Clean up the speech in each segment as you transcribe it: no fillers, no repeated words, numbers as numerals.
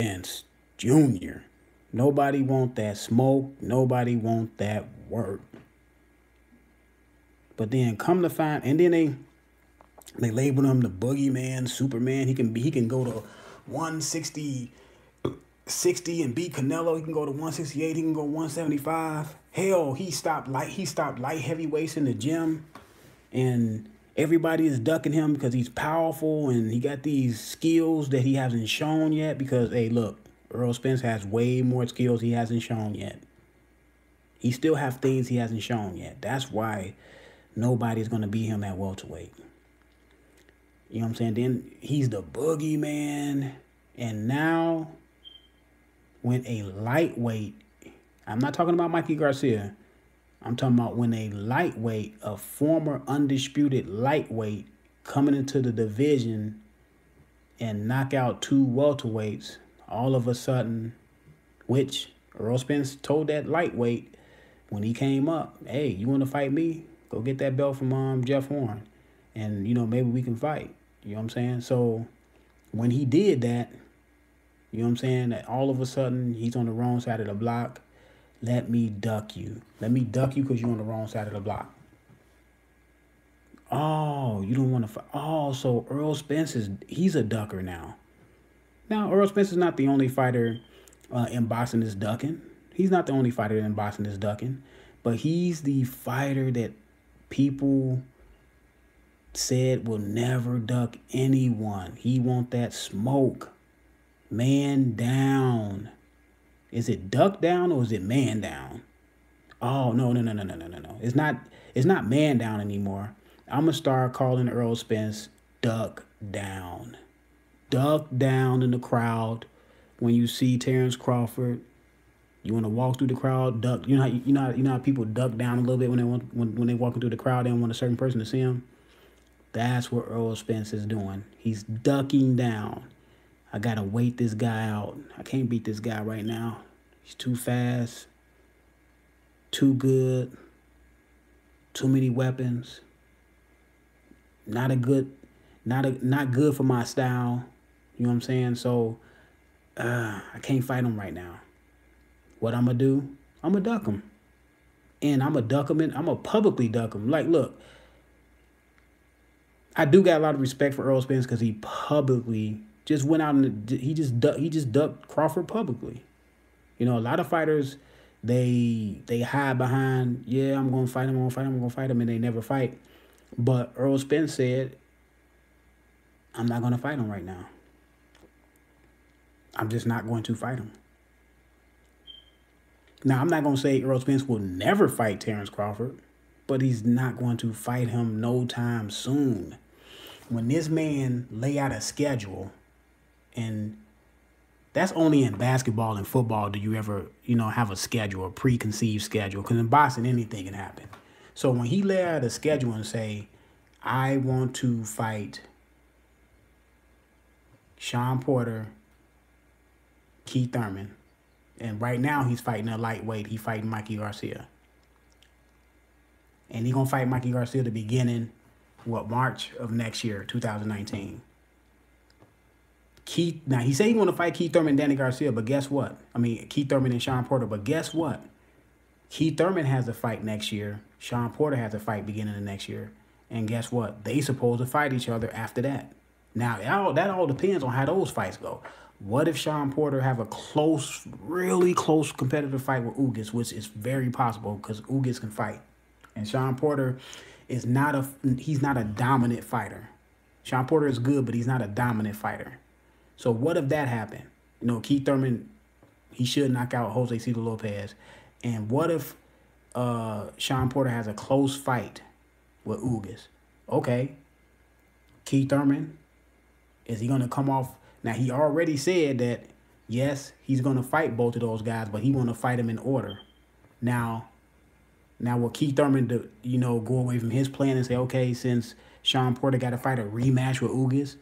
Spence Jr. Nobody want that smoke. Nobody want that work. But then come to find, and then they label him the boogeyman, Superman. He can go to 160, 60 and beat Canelo. He can go to 168. He can go 175. Hell, he stopped light heavyweights in the gym, and everybody is ducking him because he's powerful and he got these skills that he hasn't shown yet. Because hey, look, Errol Spence has way more skills he hasn't shown yet. He still have things he hasn't shown yet. That's why nobody's gonna beat him at welterweight. You know what I'm saying? Then he's the boogeyman. And now, when a lightweight, I'm not talking about Mikey Garcia. I'm talking about when a lightweight, a former undisputed lightweight, coming into the division and knock out two welterweights, all of a sudden, which Errol Spence told that lightweight when he came up, hey, you want to fight me? Go get that belt from Jeff Horn. And, maybe we can fight. You know what I'm saying? So when he did that, you know what I'm saying, that all of a sudden he's on the wrong side of the block. Let me duck you. Let me duck you because you're on the wrong side of the block. Oh, you don't want to fight. Oh, so Errol Spence he's a ducker now. Now, Errol Spence is not the only fighter in boxing that's ducking. He's not the only fighter in boxing that's ducking. But he's the fighter that people said will never duck anyone. He want that smoke. Man down. Is it duck down or is it man down? Oh, no. It's not man down anymore. I'm going to start calling Errol Spence duck down. Duck down in the crowd. When you see Terrence Crawford, you want to walk through the crowd, duck. You know how people duck down a little bit when they walking through the crowd, they don't want a certain person to see them. That's what Errol Spence is doing. He's ducking down. I got to wait this guy out. I can't beat this guy right now. He's too fast, too good, too many weapons. Not good for my style. You know what I'm saying? So I can't fight him right now. What I'm going to do? I'm going to duck him. And I'm going to duck him and I'm going to publicly duck him. Like, look, I do got a lot of respect for Errol Spence because he publicly just went out and he just ducked Crawford publicly. A lot of fighters, they hide behind, yeah, I'm going to fight him, and they never fight. But Errol Spence said, I'm not going to fight him right now. I'm just not going to fight him. Now, I'm not going to say Errol Spence will never fight Terrence Crawford, but he's not going to fight him no time soon. When this man lay out a schedule, and that's only in basketball and football do you ever, have a schedule, a preconceived schedule, because in boxing, anything can happen. So when he lay out a schedule and say, I want to fight Sean Porter, Keith Thurman, and right now he's fighting a lightweight. He's fighting Mikey Garcia. And he's going to fight Mikey Garcia at the beginning, March of next year, 2019. Now, he said he want to fight Keith Thurman and Danny Garcia, but guess what? Keith Thurman and Sean Porter, but guess what? Keith Thurman has a fight next year. Sean Porter has a fight beginning of next year. And guess what? They supposed to fight each other after that. Now, that all depends on how those fights go. What if Sean Porter have a close, really close competitive fight with Ugas, which is very possible because Ugas can fight. And Sean Porter he's not a dominant fighter. Sean Porter is good, but he's not a dominant fighter. So what if that happened? Keith Thurman, he should knock out Jose Cito Lopez. And what if Sean Porter has a close fight with Ugas? Okay. Keith Thurman, is he going to come off? Now, he already said that, yes, he's going to fight both of those guys, but he want to fight them in order. Now will Keith Thurman, go away from his plan and say, okay, since Sean Porter got to fight a rematch with Ugas,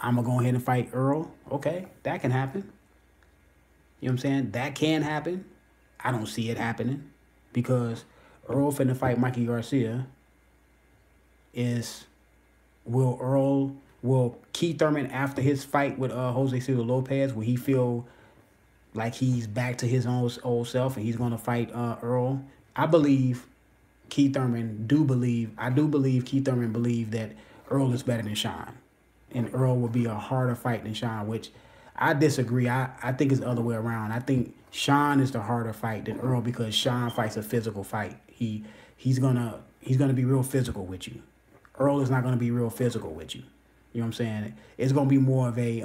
I'm going to go ahead and fight Earl? Okay, that can happen. You know what I'm saying? That can happen. I don't see it happening because Earl finna fight Mikey Garcia. Will Earl Will Keith Thurman, after his fight with Jose Silva Lopez, will he feel like he's back to his old self and he's going to fight Earl? I believe I do believe Keith Thurman believe that Earl is better than Sean. And Earl will be a harder fight than Sean, which I disagree. I think it's the other way around. I think Sean is the harder fight than Earl because Sean fights a physical fight. He's gonna be real physical with you. Earl is not gonna be real physical with you. You know what I'm saying? It's gonna be more of a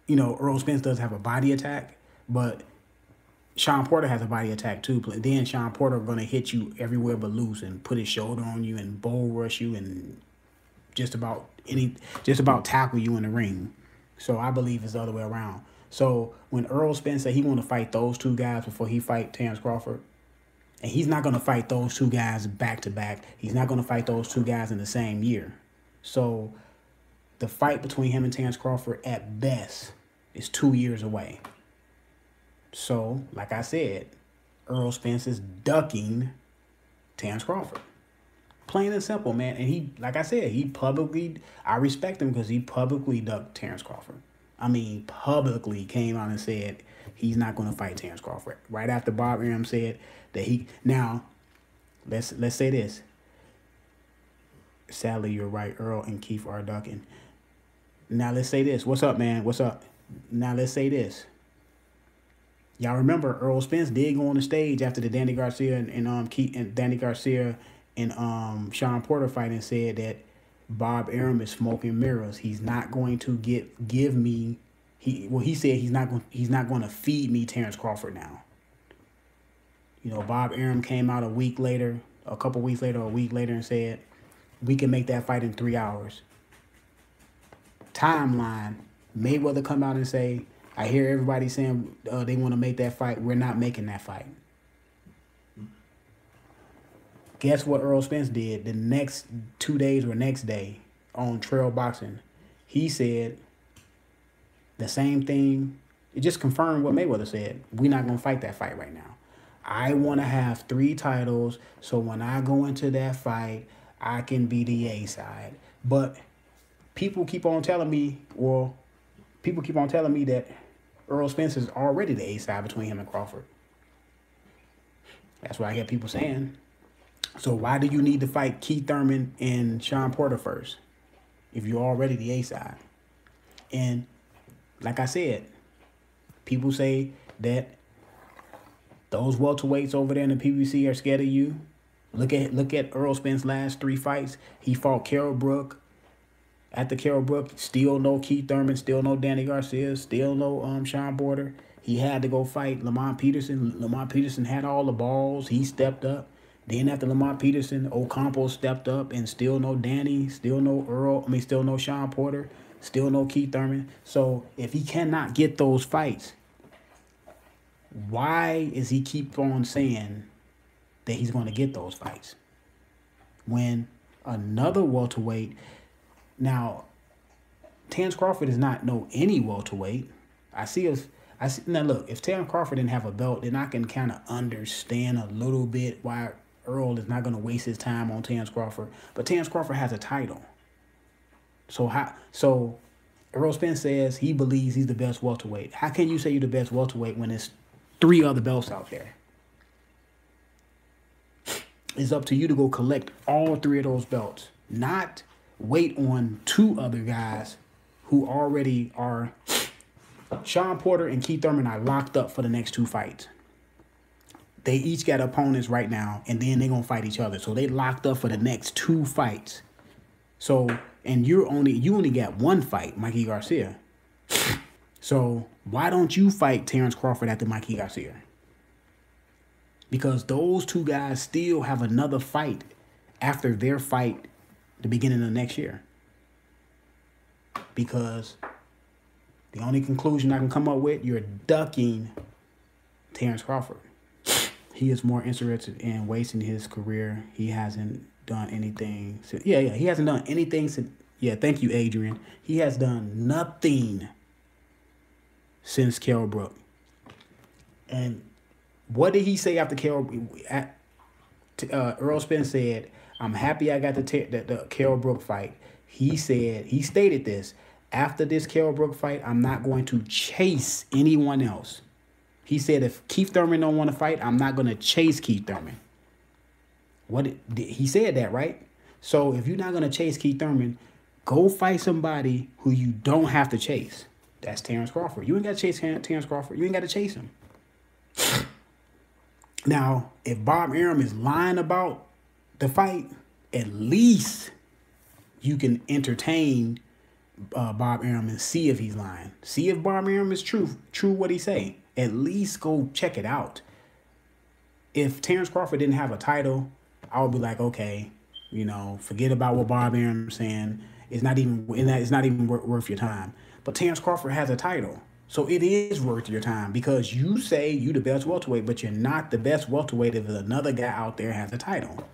Errol Spence does have a body attack, but Sean Porter has a body attack too. Then Sean Porter gonna hit you everywhere but loose and put his shoulder on you and bull rush you and just about tackle you in the ring. So I believe it's the other way around. So when Errol Spence said he want to fight those two guys before he fight Terrence Crawford, and he's not going to fight those two guys back to back. He's not going to fight those two guys in the same year. So the fight between him and Terrence Crawford at best is 2 years away. So, like I said, Errol Spence is ducking Terrence Crawford. Plain and simple, man. And he, like I said, I respect him because he publicly ducked Terrence Crawford. I mean, publicly came out and said he's not going to fight Terrence Crawford. Right after Bob Arum said that now, let's say this. Sadly, you're right. Earl and Keith are ducking. Now, let's say this. What's up, man? What's up? Now, let's say this. Y'all remember Errol Spence did go on the stage after the Danny Garcia and Danny Garcia and Sean Porter fight and said that Bob Arum is smoking mirrors. He's not going to give me. He said he's not going to feed me Terrence Crawford now. Bob Arum came out a week later, and said we can make that fight in 3 hours. Timeline: Mayweather come out and say, I hear everybody saying they want to make that fight. We're not making that fight. Guess what Errol Spence did the next 2 days or next day on Trail Boxing? He said the same thing. It just confirmed what Mayweather said. We're not going to fight that fight right now. I want to have 3 titles, so when I go into that fight, I can be the A side. But people keep on telling me that Errol Spence is already the A side between him and Crawford. That's what I get people saying. So why do you need to fight Keith Thurman and Sean Porter first if you're already the A side? And like I said, people say that those welterweights over there in the PBC are scared of you. Look at Errol Spence's last 3 fights. He fought Carol Brook. After Carol Brook, still no Keith Thurman, still no Danny Garcia, still no Sean Porter. He had to go fight Lamont Peterson. Lamont Peterson had all the balls. He stepped up. Then after Lamont Peterson, Ocampo stepped up, and still no Danny, still no Sean Porter, still no Keith Thurman. So if he cannot get those fights, why is he keep on saying that he's going to get those fights? When another welterweight, now Terrence Crawford is not any welterweight. Now look, if Terrence Crawford didn't have a belt, then I can kind of understand a little bit why Earl is not going to waste his time on Terrence Crawford. But Terrence Crawford has a title. So Errol Spence says he believes he's the best welterweight. How can you say you're the best welterweight when there's 3 other belts out there? It's up to you to go collect all 3 of those belts, not wait on 2 other guys who already are. Sean Porter and Keith Thurman are locked up for the next 2 fights. They each got opponents right now, and then they're going to fight each other. So they locked up for the next 2 fights. So, and you only got 1 fight, Mikey Garcia. So why don't you fight Terrence Crawford after Mikey Garcia? Because those 2 guys still have another fight after their fight the beginning of next year. Because the only conclusion I can come up with, you're ducking Terrence Crawford. He is more interested in wasting his career. He hasn't done anything. He hasn't done anything since. Yeah, thank you, Adrian. He has done nothing since Carol Brook. And what did he say after Carol? Errol Spence said, "I'm happy I got the Carol Brook fight. He stated this. After this Kell Brook fight, I'm not going to chase anyone else. He said if Keith Thurman don't want to fight, I'm not going to chase Keith Thurman. He said that, right? So if you're not going to chase Keith Thurman, go fight somebody who you don't have to chase. That's Terrence Crawford. You ain't got to chase Terrence Crawford. You ain't got to chase him. Now, if Bob Arum is lying about the fight, at least you can entertain Bob Arum and see if he's lying. See if Bob Arum is true what he say. At least go check it out. If Terrence Crawford didn't have a title, I would be like, okay, forget about what Bob Arum's saying. It's not even worth your time. But Terrence Crawford has a title. So it is worth your time because you say you the best welterweight, but you're not the best welterweight if another guy out there has a title.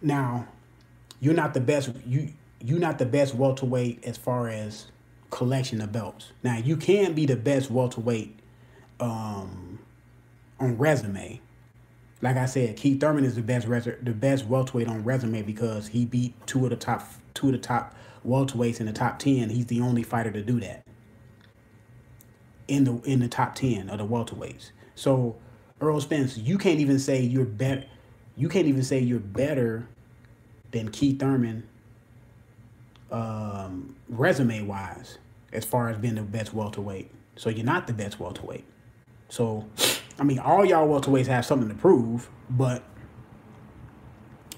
Now, you're not the best. You're not the best welterweight as far as collection of belts. Now, you can be the best welterweight on resume. Like I said, Keith Thurman is the best welterweight on resume because he beat two of the top welterweights in the top 10. He's the only fighter to do that in the top 10 of the welterweights. So Errol Spence, you can't even say you're better. You can't even say you're better than Keith Thurman resume wise as far as being the best welterweight. So you're not the best welterweight. So I mean, all y'all welterweights have something to prove, but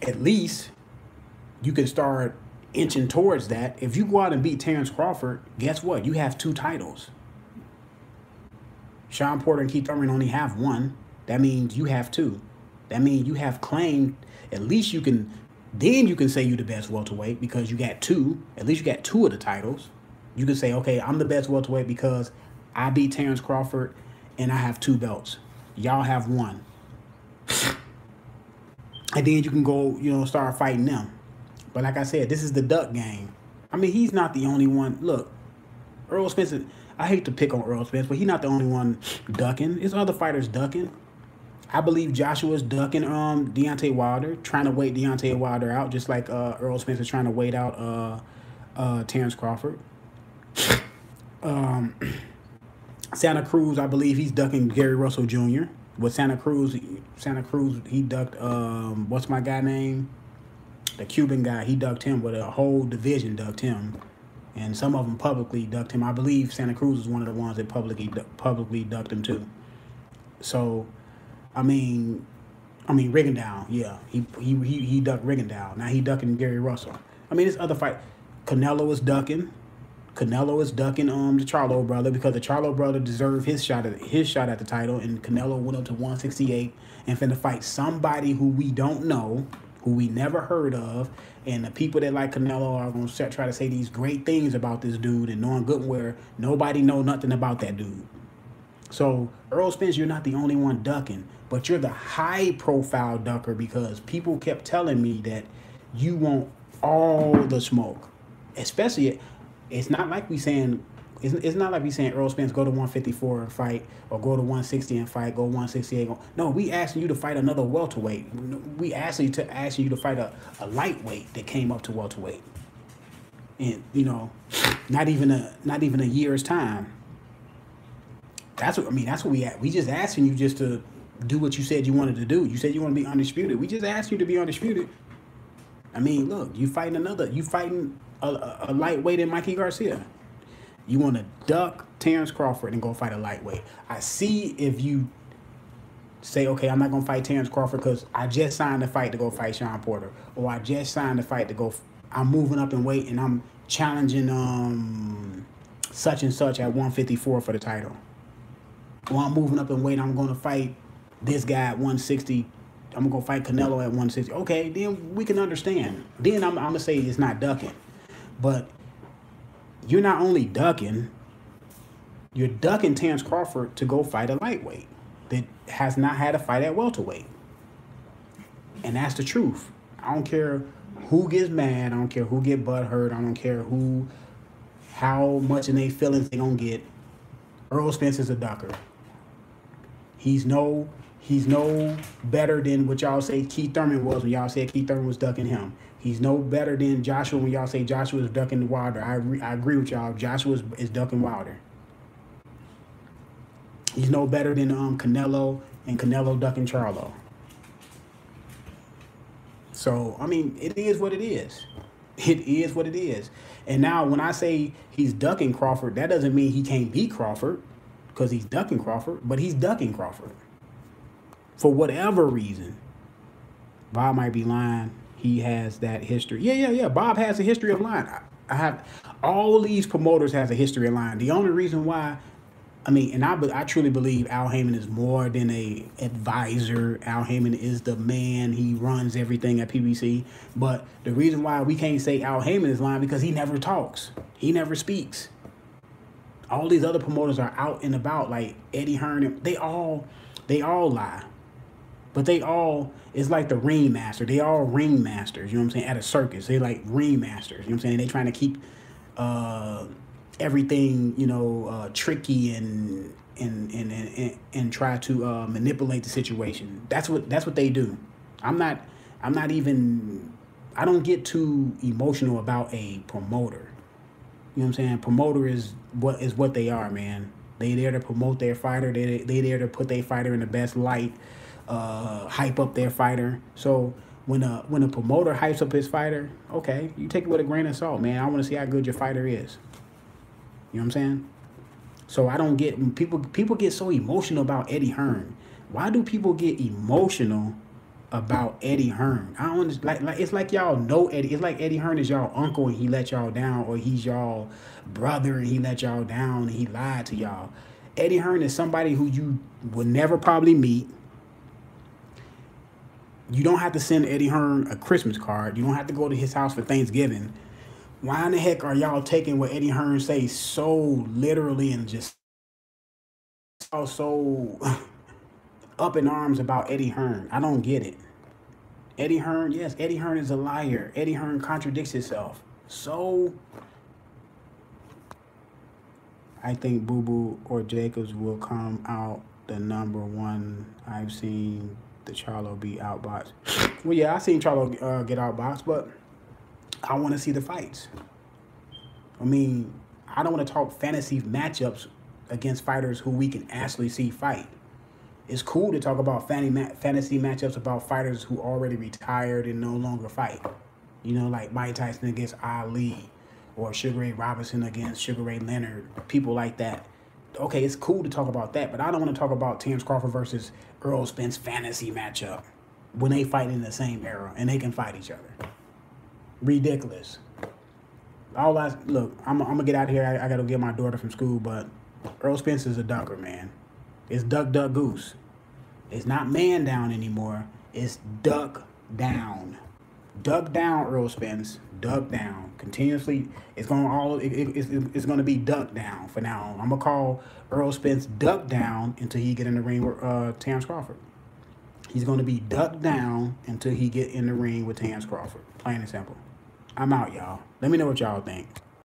at least you can start inching towards that. If you go out and beat Terrence Crawford, guess what? You have 2 titles. Sean Porter and Keith Thurman only have 1. That means you have 2. That means you have claimed, at least you can, then you can say you're the best welterweight because you got 2. At least you got 2 of the titles. You can say, okay, I'm the best welterweight because I beat Terrence Crawford and I have 2 belts. Y'all have 1. And then you can go, start fighting them. But like I said, this is the duck game. I mean, he's not the only one. Look, Errol Spence, I hate to pick on Errol Spence, but he's not the only one ducking. There's other fighters ducking. I believe Joshua's ducking Deontay Wilder, trying to wait Deontay Wilder out, just like Errol Spence is trying to wait out Terrence Crawford. Santa Cruz, I believe he's ducking Gary Russell Jr. With Santa Cruz, he ducked, what's my guy name? The Cuban guy, he ducked him, but a whole division ducked him. And some of them publicly ducked him. I believe Santa Cruz is one of the ones that publicly ducked him too. So, I mean Rigondeaux, yeah. He ducked Rigondeaux. Now he ducking Gary Russell. I mean, this other fight, Canelo is ducking. the Charlo brother because the Charlo brother deserved his shot at the title, and Canelo went up to 168 and finna fight somebody who we don't know, who we never heard of, and the people that like Canelo are gonna try to say these great things about this dude, and knowing good where nobody know nothing about that dude. So Errol Spence, you're not the only one ducking, but you're the high-profile ducker because people kept telling me that you want all the smoke, especially. It's not like we saying Errol Spence go to 154 and fight, or go to 160 and fight, go 168. No, we asking you to fight another welterweight. We asking you to fight a lightweight that came up to welterweight, and not even a year's time. That's what we just asking you just to do what you said you wanted to do. You said you want to be undisputed. We just asked you to be undisputed. I mean, look, you fighting a lightweight in Mikey Garcia. You want to duck Terrence Crawford and go fight a lightweight. I see if you say, okay, I'm not going to fight Terrence Crawford because I just signed a fight to go fight Sean Porter. Or I just signed a fight to go, I'm moving up in weight and I'm challenging such and such at 154 for the title. Or I'm moving up in weight, I'm going to fight this guy at 160. I'm going to go fight Canelo at 160. Okay, then we can understand. Then I'm going to say it's not ducking. But you're not only ducking, you're ducking Terrence Crawford to go fight a lightweight that has not had a fight at welterweight. And that's the truth. I don't care who gets mad. I don't care who get butthurt. I don't care how much in their feelings they going to get. Errol Spence is a ducker. He's no He's no better than what y'all say Keith Thurman was when y'all said Keith Thurman was ducking him. He's no better than Joshua when y'all say Joshua is ducking Wilder. I agree with y'all. Joshua is ducking Wilder. He's no better than Canelo and Canelo ducking Charlo. So, I mean, it is what it is. It is what it is. And now when I say he's ducking Crawford, that doesn't mean he can't beat Crawford because he's ducking Crawford, but he's ducking Crawford. For whatever reason. Bob might be lying. He has that history. Yeah. Bob has a history of lying. I have all these promoters has a history of lying. The only reason why, I mean, and I truly believe Al Heyman is more than a advisor. Al Heyman is the man. He runs everything at PBC. But the reason why we can't say Al Heyman is lying because he never talks. He never speaks. All these other promoters are out and about, like Eddie Hearn. They all lie. But they all, it's like the ringmaster. They all ringmasters, you know what I'm saying? At a circus, they like ringmasters, you know what I'm saying? They trying to keep everything, you know, tricky and try to manipulate the situation. That's what they do. I don't get too emotional about a promoter. You know what I'm saying? Promoter is what they are, man. They there to promote their fighter. They there to put their fighter in the best light. Hype up their fighter. So when a promoter hypes up his fighter, okay, you take it with a grain of salt, man. I want to see how good your fighter is. You know what I'm saying? So I don't get people get so emotional about Eddie Hearn. Why do people get emotional about Eddie Hearn? I don't like it's like y'all know Eddie. It's like Eddie Hearn is y'all uncle and he let y'all down, or he's y'all brother and he let y'all down and he lied to y'all. Eddie Hearn is somebody who you will never probably meet. You don't have to send Eddie Hearn a Christmas card. You don't have to go to his house for Thanksgiving. Why in the heck are y'all taking what Eddie Hearn says so literally and just so up in arms about Eddie Hearn? I don't get it. Eddie Hearn, yes, Eddie Hearn is a liar. Eddie Hearn contradicts himself. So I think Boo Boo or Jacobs will come out the #1. I've seen the Charlo be outboxed. Well, yeah, I seen Charlo get outboxed, but I want to see the fights. I mean, I don't want to talk fantasy matchups against fighters who we can actually see fight. It's cool to talk about fantasy matchups about fighters who already retired and no longer fight. You know, like Mike Tyson against Ali, or Sugar Ray Robinson against Sugar Ray Leonard, people like that. Okay, it's cool to talk about that, but I don't want to talk about Terence Crawford versus Errol Spence fantasy matchup when they fight in the same era and they can fight each other. Ridiculous. Look, I'm gonna get out of here. I gotta get my daughter from school, but Errol Spence is a ducker, man. It's duck, duck, goose. It's not man down anymore. It's duck down. Duck down, Errol Spence. Duck down. Continuously, it's going to be duck down for now on. I'm going to call Errol Spence duck down until he get in the ring with Terence Crawford. He's going to be duck down until he get in the ring with Terence Crawford. Plain and simple. I'm out, y'all. Let me know what y'all think.